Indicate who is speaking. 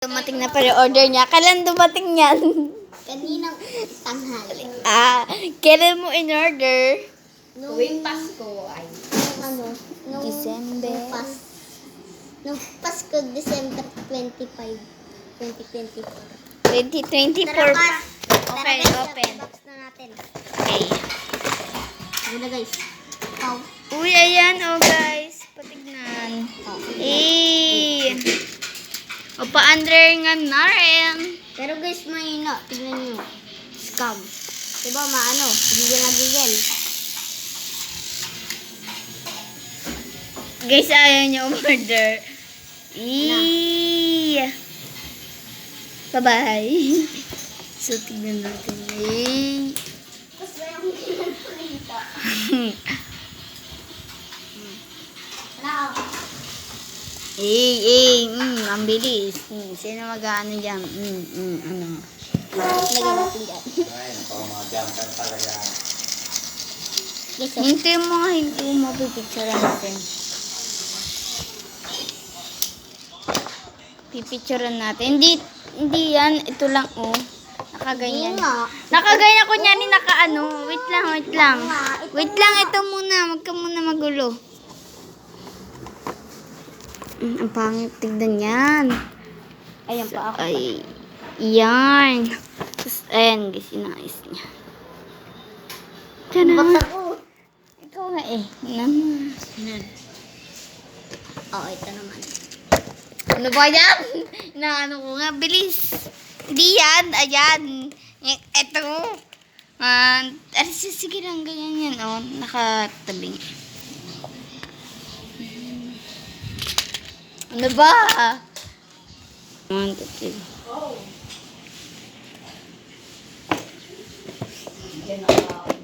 Speaker 1: Dumating na pala order niya. Kailan dumating yan?
Speaker 2: Kaninang tanghali.
Speaker 1: Kailan mo in-order?
Speaker 2: Tuwing Pasko ay. Nung
Speaker 1: December.
Speaker 2: Nung Pasko, December 25, 2024.
Speaker 1: 2024.
Speaker 2: Tara guys.
Speaker 1: Okay, open.
Speaker 2: Box na natin.
Speaker 1: Okay.
Speaker 2: Muna guys. Oh.
Speaker 1: Uy, ayan guys. Patignan. O pa-under nga na rin.
Speaker 2: Pero guys, mahina. Tignan nyo. Scam. Diba maano? Gigil na gigil.
Speaker 1: Guys, ayaw niya umorder. Bye-bye. So, tignan natin.
Speaker 2: Tapos ba yung pinagpalita?
Speaker 1: Ang bilis. Sino mag-ano dyan? Ano?
Speaker 2: Lagyan natin dyan.
Speaker 3: Ay, napamagyantan talaga.
Speaker 2: Guys,
Speaker 1: Hintay mo nga, hindi mo mapipicture natin. Pipicturean natin. Hindi yan. Ito lang, Nakaganyan. Nakaganyan ko niyan, nakaano. Wait lang. Wait lang, ito muna. Huwag ka muna magulo. Ang pangit. Tignan yan.
Speaker 2: ayan pa ako.
Speaker 1: Ay, yan. Tapos, ayan, guys, inayos niya. Tana.
Speaker 2: Ba't ako?
Speaker 1: Ikaw nga Naman.
Speaker 2: Ito naman.
Speaker 1: Ano ba yan? Naano ko nga, bilis. Hindi yan, ayan. Ito. Sige lang, ganyan yan. Nakatabing. Ano ba? 1, 2, 3.